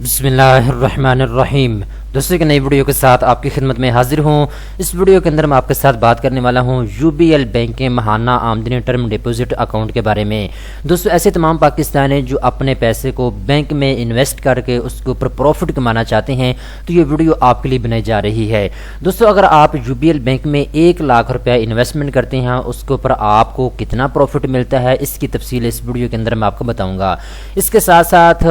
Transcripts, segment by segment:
बिस्मिल्लाहिर्रहमानिर्रहीम। दोस्तों एक नई वीडियो के साथ आपकी खिदमत में हाजिर हूँ। इस वीडियो के अंदर मैं आपके साथ बात करने वाला हूँ यूबीएल बैंक के महाना आमदनी टर्म डिपॉजिट अकाउंट के बारे में। दोस्तों ऐसे तमाम पाकिस्तानी जो अपने पैसे को बैंक में इन्वेस्ट करके उसके ऊपर प्रॉफिट कमाना चाहते हैं तो ये वीडियो आपके लिए बनाई जा रही है। दोस्तों अगर आप यूबीएल बैंक में 1 लाख रुपया इन्वेस्टमेंट करते हैं उसके ऊपर आपको कितना प्रॉफिट मिलता है इसकी तफसील इस वीडियो के अंदर मैं आपको बताऊँगा। इसके साथ साथ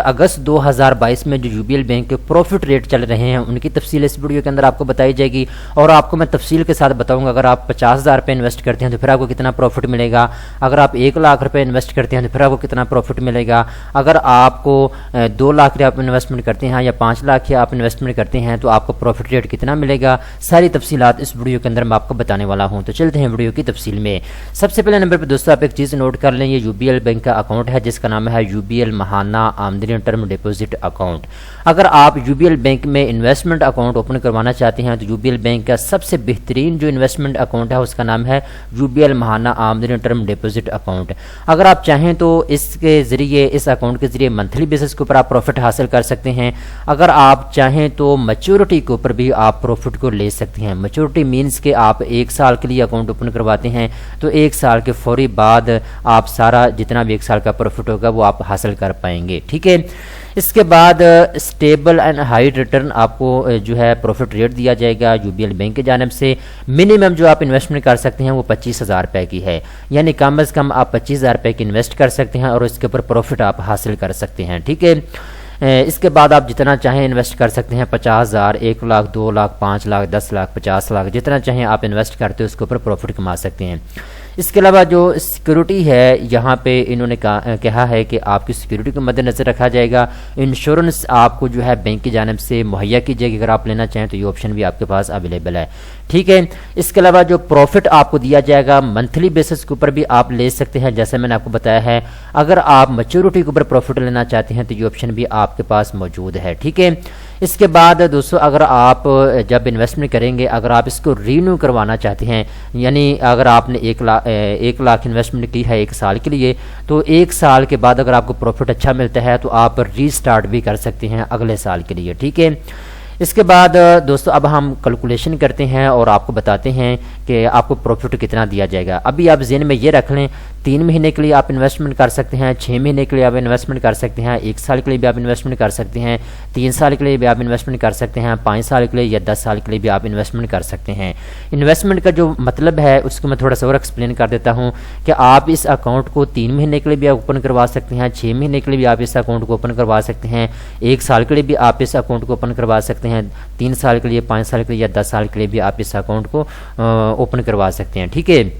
अगस्त 2022 में जो यूबीएल बैंक के प्रॉफिट रेट चल रहे हैं उनकी तफसील इस वीडियो के अंदर आपको बताई जाएगी और आपको मैं तफसील के साथ बताऊंगा। अगर आप 50,000 रुपये इन्वेस्ट करते हैं तो फिर आपको कितना प्रॉफिट मिलेगा, अगर आप 1 लाख रुपये इन्वेस्ट करते हैं तो फिर आपको कितना प्रॉफिट मिलेगा, अगर आपको 2 लाख आप इन्वेस्टमेंट करते हैं या 5 लाख आप इन्वेस्टमेंट करते हैं तो आपको प्रॉफिट रेट कितना मिलेगा, सारी तफसीलात इस वीडियो के अंदर मैं आपको बताने वाला हूँ। तो चलते हैं वीडियो की तफसील में। सबसे पहले नंबर पर दोस्तों आप एक चीज़ नोट कर लें, ये यूबीएल बैंक का अकाउंट है जिसका नाम है यूबीएल महाना आमदनी टर्म डिपॉजिट अकाउंट। अगर आप यूबीएल बैंक में इन्वेस्टमेंट अकाउंट ओपन करवाना चाहते हैं तो यूबीएल बैंक का सबसे बेहतरीन जो इन्वेस्टमेंट अकाउंट है उसका नाम है यूबीएल महाना आमदनी टर्म डिपॉजिट अकाउंट। अगर आप चाहें तो इसके ज़रिए इस अकाउंट के ज़रिए मंथली बेसिस के ऊपर आप प्रॉफिट हासिल कर सकते हैं। अगर आप चाहें तो मैच्योरिटी के ऊपर भी आप प्रॉफिट को ले सकते हैं। मैच्योरिटी मीन्स कि आप 1 साल के लिए अकाउंट ओपन करवाते हैं तो 1 साल के फौरी बाद आप सारा जितना भी 1 साल का प्रॉफिट होगा वो आप हासिल कर पाएंगे। ठीक है। इसके बाद स्टेबल एंड हाई रिटर्न आपको जो है प्रॉफिट रेट दिया जाएगा यूबीएल बैंक की जानिब से। मिनिमम जो आप इन्वेस्टमेंट कर सकते हैं वो 25,000 रुपये की है, यानी कम अज़ कम आप 25,000 रुपये की इन्वेस्ट कर सकते हैं और इसके ऊपर प्रॉफिट आप हासिल कर सकते हैं। ठीक है। इसके बाद आप जितना चाहें इन्वेस्ट कर सकते हैं, 50,000, 1 लाख, 2 लाख, 5 लाख, 10 लाख, 50 लाख, जितना चाहें आप इन्वेस्ट करते हो उसके ऊपर प्रॉफिट कमा सकते हैं। इसके अलावा जो सिक्योरिटी है यहाँ पे इन्होंने कहा है कि आपकी सिक्योरिटी को मद्देनज़र रखा जाएगा। इंश्योरेंस आपको जो है बैंक की जानिब से मुहैया की जाएगी, अगर आप लेना चाहें तो ये ऑप्शन भी आपके पास अवेलेबल है। ठीक है। इसके अलावा जो प्रॉफिट आपको दिया जाएगा मंथली बेसिस के ऊपर भी आप ले सकते हैं, जैसे मैंने आपको बताया है। अगर आप मैच्योरिटी के ऊपर प्रॉफिट लेना चाहते हैं तो ये ऑप्शन भी आपके पास मौजूद है। ठीक है। इसके बाद दोस्तों अगर आप जब इन्वेस्टमेंट करेंगे, अगर आप इसको रीन्यू करवाना चाहते हैं, यानी अगर आपने 1 लाख इन्वेस्टमेंट की है 1 साल के लिए तो 1 साल के बाद अगर आपको प्रॉफिट अच्छा मिलता है तो आप रीस्टार्ट भी कर सकते हैं अगले साल के लिए। ठीक है। इसके बाद दोस्तों अब हम कैलकुलेशन करते हैं और आपको बताते हैं कि आपको प्रॉफिट कितना दिया जाएगा। अभी आप ज़हन में ये रख लें, 3 महीने के लिए आप इन्वेस्टमेंट कर सकते हैं, 6 महीने के लिए आप इन्वेस्टमेंट कर सकते हैं, 1 साल के लिए भी आप इन्वेस्टमेंट कर सकते हैं, 3 साल के लिए भी आप इन्वेस्टमेंट कर सकते हैं, 5 साल के लिए या 10 साल के लिए भी आप इन्वेस्टमेंट कर सकते हैं। इन्वेस्टमेंट का जो मतलब है उसको मैं थोड़ा सा और एक्सप्लेन कर देता हूँ कि आप इस अकाउंट को 3 महीने के लिए भी ओपन करवा सकते हैं, 6 महीने के लिए भी आप इस अकाउंट को ओपन करवा सकते हैं, 1 साल के लिए भी आप इस अकाउंट को ओपन करवा सकते हैं, 3 साल के लिए, 5 साल के लिए या 10 साल के लिए भी आप इस अकाउंट को ओपन करवा सकते हैं। ठीक है।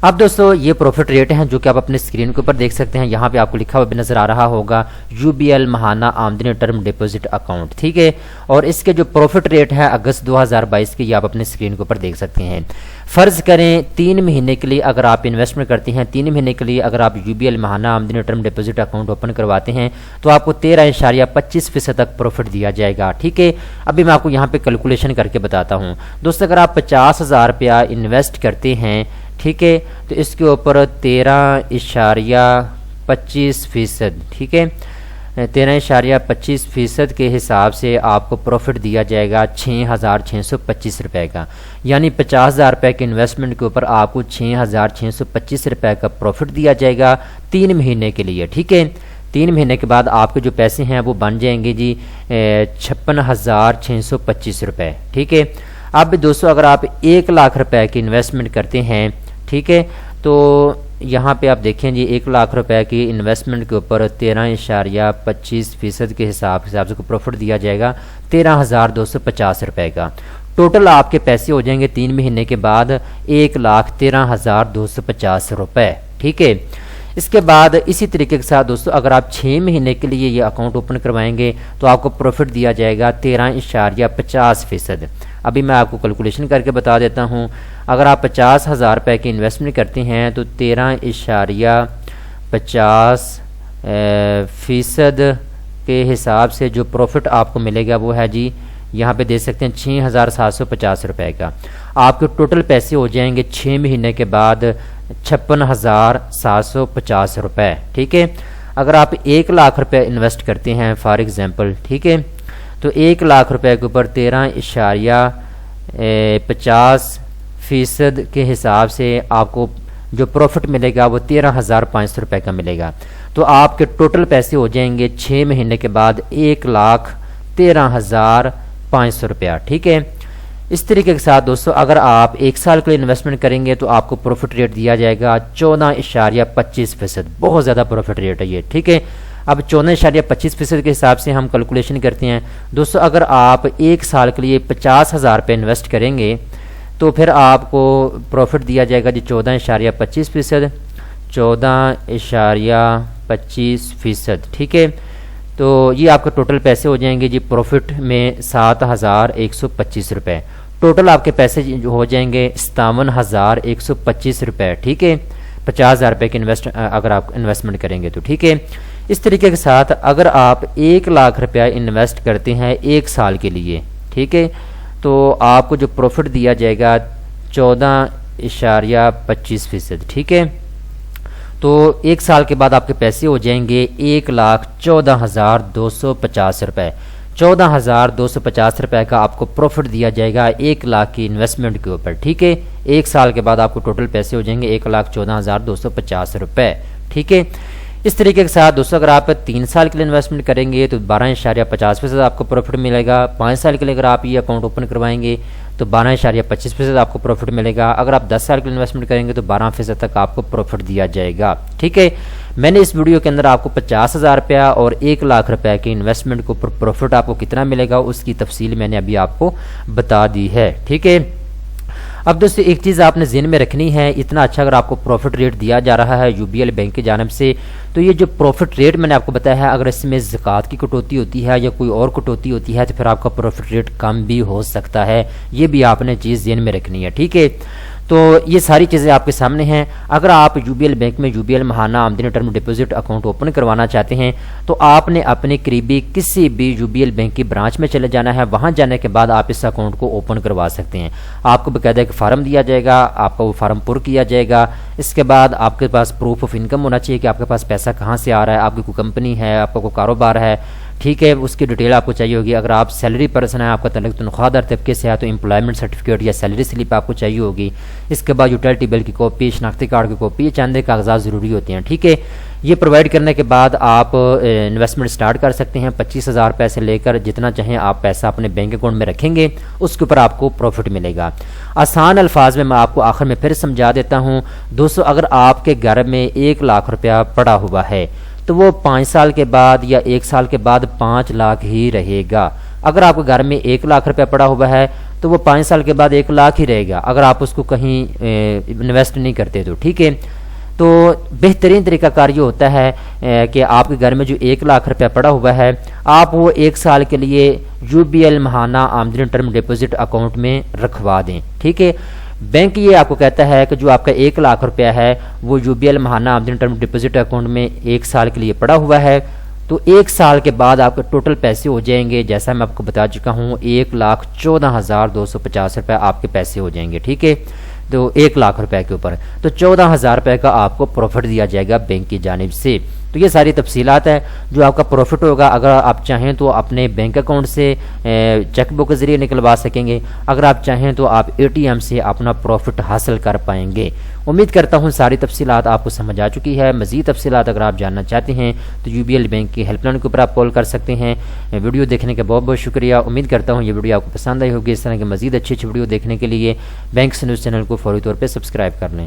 अब दोस्तों ये प्रॉफिट रेट हैं जो कि आप अपने स्क्रीन के ऊपर देख सकते हैं। यहाँ पे आपको लिखा हुआ भी नजर आ रहा होगा यूबीएल महाना आमदनी टर्म डिपॉजिट अकाउंट। ठीक है। और इसके जो प्रॉफिट रेट है अगस्त 2022 के, ये आप अपने स्क्रीन के ऊपर देख सकते हैं। फ़र्ज़ करें 3 महीने के लिए अगर आप इन्वेस्टमेंट करते हैं, 3 महीने के लिए अगर आप यूबीएल महाना आमदनी टर्म डिपॉजिट अकाउंट ओपन करवाते हैं तो आपको 13.25% तक प्रॉफिट दिया जाएगा। ठीक है। अभी मैं आपको यहाँ पे कैलकुलेशन करके बताता हूँ। दोस्तों अगर आप 50,000 रुपया इन्वेस्ट करते हैं, ठीक है, तो इसके ऊपर 13.25%, ठीक है, 13.25% के हिसाब से आपको प्रॉफिट दिया जाएगा 6,625 रुपये का, यानी 50,000 रुपये के इन्वेस्टमेंट के ऊपर आपको 6,625 रुपये का प्रॉफिट दिया जाएगा 3 महीने के लिए। ठीक है। 3 महीने के बाद आपके जो पैसे हैं वो बन जाएंगे जी 56,625 रुपये। ठीक है। अब दोस्तों अगर आप 1 लाख रुपए की इन्वेस्टमेंट करते हैं, ठीक है, तो यहाँ पे आप देखें जी 1 लाख रुपए की इन्वेस्टमेंट के ऊपर 13.25% के हिसाब से को प्रॉफिट दिया जाएगा 13,250 रुपये का। टोटल आपके पैसे हो जाएंगे 3 महीने के बाद 1,13,250 रुपये। ठीक है। इसके बाद इसी तरीके के साथ दोस्तों अगर आप 6 महीने के लिए ये अकाउंट ओपन करवाएंगे तो आपको प्रॉफिट दिया जाएगा 13.50%। अभी मैं आपको कैलकुलेशन करके बता देता हूँ। अगर आप 50,000 रुपये की इन्वेस्टमेंट करते हैं तो 13.50% के हिसाब से जो प्रॉफिट आपको मिलेगा वो है जी, यहाँ पे दे सकते हैं 6,750 रुपये का। आपके टोटल पैसे हो जाएंगे 6 महीने के बाद 56,750 रुपये। ठीक है। اگر آپ 1 لاکھ روپے انویسٹ کرتے ہیں فار ایگزامپل، ٹھیک ہے، تو 1 لاکھ روپے کے اوپر 13.50% کے حساب سے آپ کو جو پروفٹ ملے گا وہ 13,500 روپے کا ملے گا۔ تو آپ کے ٹوٹل پیسے ہو جائیں گے 6 مہینے کے بعد 1,13,500 روپیہ، ٹھیک ہے۔ اس طریقے کے ساتھ دوستو اگر آپ 1 سال کے لیے انویسٹمنٹ کریں گے تو آپ کو پروفٹ ریٹ دیا جائے گا 14.25%، بہت زیادہ پروفٹ ریٹ ہے یہ، ٹھیک ہے۔ اب 14.25% کے حساب سے ہم کیلکولیشن کرتے ہیں دوستو، اگر آپ 1 سال کے لیے 50,000 روپے انویسٹ کریں گے تو پھر آپ کو پروفٹ دیا جائے گا جی 14.25%، 14.25%، ٹھیک ہے۔ تو یہ آپ کے ٹوٹل پیسے ہو جائیں گے جی پروفٹ میں 7,125 روپے، ٹوٹل آپ کے پیسے ہو جائیں گے 57,125 روپے، ٹھیک ہے، 50,000 روپے کے اگر آپ انویسٹمنٹ کریں گے تو، ٹھیک ہے۔ اس طریقے کے ساتھ اگر آپ 1 لاکھ روپیہ انویسٹ کرتے ہیں 1 سال کے لیے، ٹھیک ہے، تو آپ کو جو پروفٹ دیا جائے گا 14.25%، ٹھیک ہے۔ تو 1 سال کے بعد آپ کے پیسے ہو جائیں گے 1,14,250 روپے، 14,250 روپے کا آپ کو پروفٹ دیا جائے گا 1 لاکھ کی انویسٹمنٹ کے اوپر، ٹھیک ہے۔ 1 سال کے بعد آپ کو ٹوٹل پیسے ہو جائیں گے 1,14,250 روپے، ٹھیک ہے۔ اس طریقے کے ساتھ دوستو اگر آپ 3 سال کے لیے انویسٹمنٹ کریں گے تو 12.50% آپ کو پروفٹ ملے گا، 5 سال کے لیے اگر آپ یہ اکاؤنٹ اوپن کروائیں گے تو 12.25% آپ کو پروفٹ ملے گا، اگر آپ 10 سال کے لیے انویسٹمنٹ کریں گے تو 12% تک آپ کو پروفٹ دیا جائے گا، ٹھیک ہے۔ میں نے اس ویڈیو کے اندر آپ کو 50,000 روپیہ اور 1 لاکھ روپے کی انویسٹمنٹ کو پروفٹ آپ کو کتنا ملے گا اس کی تفصیل میں نے ابھی آپ کو بتا دی ہے، ٹھیک ہے۔ اب دوستو ایک چیز آپ نے ذہن میں رکھنی ہے، اتنا اچھا اگر آپ کو پروفٹ ریٹ دیا جا رہا ہے UBL بینک کی جانب سے، تو یہ جو پروفٹ ریٹ میں نے آپ کو بتایا ہے اگر اس میں زکوٰۃ کی کٹوتی ہوتی ہے یا کوئی اور کٹوتی ہوتی ہے تو پھر آپ کا پروفٹ ریٹ کم بھی ہو سکتا ہے، یہ بھی آپ نے چیز ذہن میں رکھنی ہے، ٹھیک ہے۔ تو یہ ساری چیزیں آپ کے سامنے ہیں۔ اگر آپ UBL بینک میں UBL ماہانہ آمدنی ٹرم ڈپوزٹ اکاؤنٹ اوپن کروانا چاہتے ہیں تو آپ نے اپنے قریبی کسی بھی UBL بینک کی برانچ میں چلے جانا ہے، وہاں جانے کے بعد آپ اس اکاؤنٹ کو اوپن کروا سکتے ہیں۔ آپ کو باقاعدہ ایک فارم دیا جائے گا، آپ کا وہ فارم پر کیا جائے گا، اس کے بعد آپ کے پاس پروف آف انکم ہونا چاہیے کہ آپ کے پاس پیسہ کہاں سے آ رہا ہے، آپ کی کوئی کمپنی ہے، آپ کا کوئی کاروبار ہے، ٹھیک ہے، اس کی ڈیٹیل آپ کو چاہیے ہوگی۔ اگر آپ سیلری پرسن ہیں، آپ کا تعلق تنخواہ دار طبقے سے ہے تو امپلائمنٹ سرٹیفکیٹ یا سیلری سلپ آپ کو چاہیے ہوگی۔ اس کے بعد یوٹیلٹی بل کی کاپی، شناختی کارڈ کی کاپی، یہ چند کاغذات ضروری ہوتے ہیں، ٹھیک ہے۔ یہ پرووائڈ کرنے کے بعد آپ انویسٹمنٹ سٹارٹ کر سکتے ہیں، 25,000 روپے سے لے کر جتنا چاہیں آپ پیسہ اپنے بینک اکاؤنٹ میں رکھیں گے اس کے اوپر آپ کو پروفٹ ملے گا۔ آسان الفاظ میں آپ کو آخر میں پھر سمجھا دیتا ہوں دوستو، اگر آپ کے گھر میں 1 لاکھ روپیہ پڑا ہوا ہے تو وہ 5 سال کے بعد یا 1 سال کے بعد 5 لاکھ ہی رہے گا۔ اگر آپ کے گھر میں 1 لاکھ روپیہ پڑا ہوا ہے تو وہ 5 سال کے بعد 1 لاکھ ہی رہے گا اگر آپ اس کو کہیں انویسٹ نہیں کرتے تو، ٹھیک ہے۔ تو بہترین طریقہ کار یہ ہوتا ہے کہ آپ کے گھر میں جو 1 لاکھ روپیہ پڑا ہوا ہے آپ وہ 1 سال کے لیے UBL ماہانہ آمدنی ٹرم ڈپوزٹ اکاؤنٹ میں رکھوا دیں، ٹھیک ہے۔ بینک یہ آپ کو کہتا ہے کہ جو آپ کا 1 لاکھ روپیہ ہے وہ UBL ماہانہ آمدنی ٹرم ڈپوزٹ اکاؤنٹ میں 1 سال کے لیے پڑا ہوا ہے، تو 1 سال کے بعد آپ کے ٹوٹل پیسے ہو جائیں گے جیسا میں آپ کو بتا چکا ہوں 1,14,250 روپے آپ کے پیسے ہو جائیں گے، ٹھیک ہے۔ تو 1 لاکھ روپے کے اوپر تو 14,000 روپے کا آپ کو پروفٹ دیا جائے گا بینک کی جانب سے۔ تو یہ ساری تفصیلات ہیں جو آپ کا پروفٹ ہوگا، اگر آپ چاہیں تو اپنے بینک اکاؤنٹ سے چیک بک کے ذریعے نکلوا سکیں گے، اگر آپ چاہیں تو آپ ATM سے اپنا پروفٹ حاصل کر پائیں گے۔ امید کرتا ہوں ساری تفصیلات آپ کو سمجھ آ چکی ہے۔ مزید تفصیلات اگر آپ جاننا چاہتے ہیں تو UBL بینک کی ہیلپ لائن کے اوپر آپ کال کر سکتے ہیں۔ ویڈیو دیکھنے کا بہت بہت شکریہ، امید کرتا ہوں یہ ویڈیو آپ کو پسند آئی ہوگی۔ اس طرح کے مزید اچھی ویڈیو دیکھنے کے لیے بینکس نیوز چینل کو فوری طور پہ سبسکرائب کر لیں۔